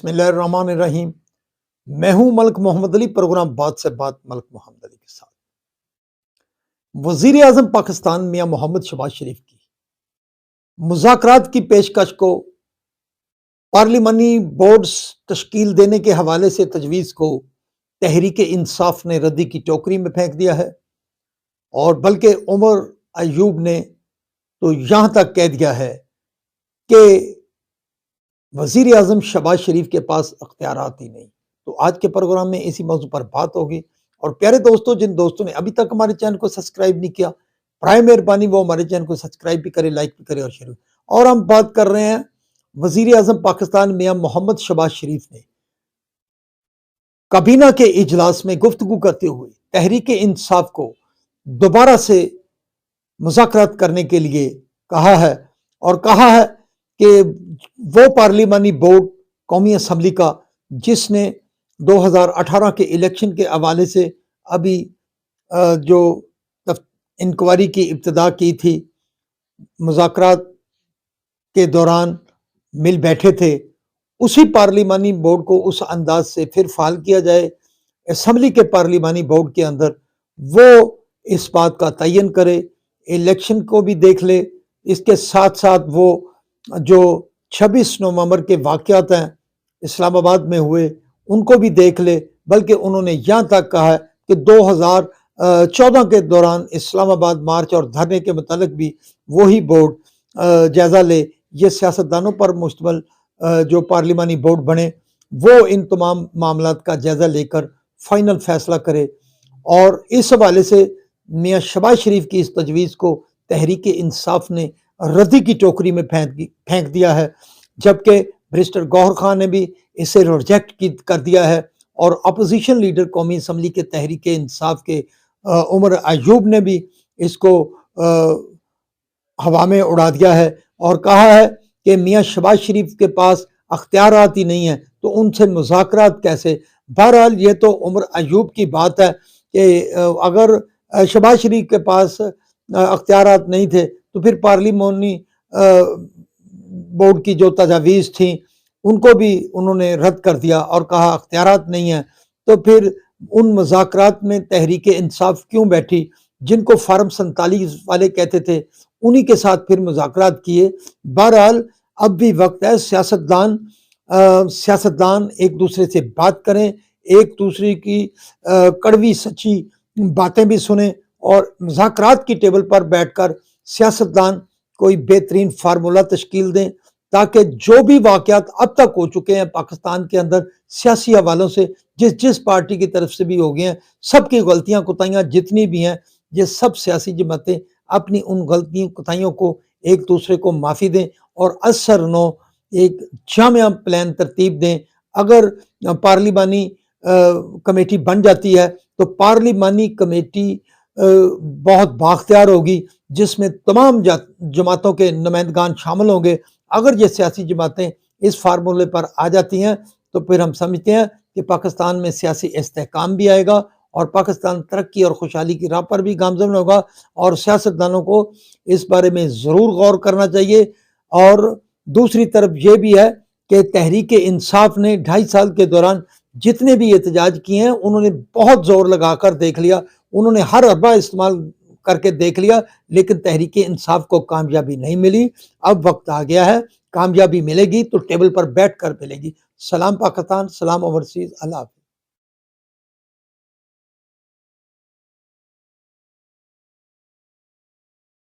بسم اللہ الرحمن الرحیم۔ میں ہوں ملک محمد علی، پروگرام بات سے بات ملک محمد علی کے ساتھ۔ وزیر اعظم پاکستان میاں محمد شہباز شریف کی مذاکرات کی پیشکش کو پارلیمانی بورڈز تشکیل دینے کے حوالے سے تجویز کو تحریک انصاف نے ردی کی ٹوکری میں پھینک دیا ہے، اور بلکہ عمر ایوب نے تو یہاں تک کہہ دیا ہے کہ وزیر اعظم شہباز شریف کے پاس اختیارات ہی نہیں۔ تو آج کے پروگرام میں اسی موضوع پر بات ہوگی، اور پیارے دوستوں، جن دوستوں نے ابھی تک ہمارے چینل کو سبسکرائب نہیں کیا، برائے مہربانی وہ ہمارے چینل کو سبسکرائب بھی کرے، لائک بھی کرے اور شیئر بھی۔ اور ہم بات کر رہے ہیں وزیر اعظم پاکستان میاں محمد شہباز شریف نے کابینہ کے اجلاس میں گفتگو کرتے ہوئے تحریک انصاف کو دوبارہ سے مذاکرات کرنے کے لیے کہا ہے، اور کہا ہے کہ وہ پارلیمانی بورڈ قومی اسمبلی کا جس نے 2018 کے الیکشن کے حوالے سے ابھی جو انکوائری کی ابتدا کی تھی، مذاکرات کے دوران مل بیٹھے تھے، اسی پارلیمانی بورڈ کو اس انداز سے پھر فعال کیا جائے، اسمبلی کے پارلیمانی بورڈ کے اندر وہ اس بات کا تعین کرے، الیکشن کو بھی دیکھ لے، اس کے ساتھ ساتھ وہ جو 26 نومبر کے واقعات ہیں اسلام آباد میں ہوئے ان کو بھی دیکھ لے۔ بلکہ انہوں نے یہاں تک کہا ہے کہ 2014 کے دوران اسلام آباد مارچ اور دھرنے کے متعلق بھی وہی بورڈ جائزہ لے۔ یہ سیاستدانوں پر مشتمل جو پارلیمانی بورڈ بنے وہ ان تمام معاملات کا جائزہ لے کر فائنل فیصلہ کرے، اور اس حوالے سے میاں شہباز شریف کی اس تجویز کو تحریک انصاف نے ردی کی ٹوکری میں پھینک دیا ہے، جبکہ برسٹر گوہر خان نے بھی اسے ریجیکٹ کر دیا ہے، اور اپوزیشن لیڈر قومی اسمبلی کے تحریک انصاف کے عمر ایوب نے بھی اس کو ہوا میں اڑا دیا ہے، اور کہا ہے کہ میاں شہباز شریف کے پاس اختیارات ہی نہیں ہیں تو ان سے مذاکرات کیسے۔ بہرحال یہ تو عمر ایوب کی بات ہے کہ اگر شہباز شریف کے پاس اختیارات نہیں تھے تو پھر پارلیمانی بورڈ کی جو تجاویز تھیں ان کو بھی انہوں نے رد کر دیا اور کہا اختیارات نہیں ہیں، تو پھر ان مذاکرات میں تحریک انصاف کیوں بیٹھی؟ جن کو فارم 47 والے کہتے تھے انہی کے ساتھ پھر مذاکرات کیے۔ بہرحال اب بھی وقت ہے، سیاستدان ایک دوسرے سے بات کریں، ایک دوسرے کی کڑوی سچی باتیں بھی سنیں، اور مذاکرات کی ٹیبل پر بیٹھ کر سیاستدان کوئی بہترین فارمولہ تشکیل دیں، تاکہ جو بھی واقعات اب تک ہو چکے ہیں پاکستان کے اندر سیاسی حوالوں سے، جس پارٹی کی طرف سے بھی ہو گئے ہیں، سب کی غلطیاں کوتاہیاں جتنی بھی ہیں، یہ سب سیاسی جماعتیں اپنی ان غلطیوں کوتاہیوں کو ایک دوسرے کو معافی دیں اور اثر نو ایک جامع پلان ترتیب دیں۔ اگر پارلیمانی کمیٹی بن جاتی ہے تو پارلیمانی کمیٹی بہت بااختیار ہوگی، جس میں تمام جماعتوں کے نمائندگان شامل ہوں گے۔ اگر یہ سیاسی جماعتیں اس فارمولے پر آ جاتی ہیں تو پھر ہم سمجھتے ہیں کہ پاکستان میں سیاسی استحکام بھی آئے گا، اور پاکستان ترقی اور خوشحالی کی راہ پر بھی گامزن ہوگا، اور سیاستدانوں کو اس بارے میں ضرور غور کرنا چاہیے۔ اور دوسری طرف یہ بھی ہے کہ تحریک انصاف نے 2.5 سال کے دوران جتنے بھی احتجاج کیے ہیں انہوں نے بہت زور لگا کر دیکھ لیا، انہوں نے ہر حربہ استعمال کر کے دیکھ لیا، لیکن تحریک انصاف کو کامیابی نہیں ملی۔ اب وقت آ گیا ہے، کامیابی ملے گی تو ٹیبل پر بیٹھ کر ملے گی۔ سلام پاکستان، سلام اوورسیز، اللہ حافظ۔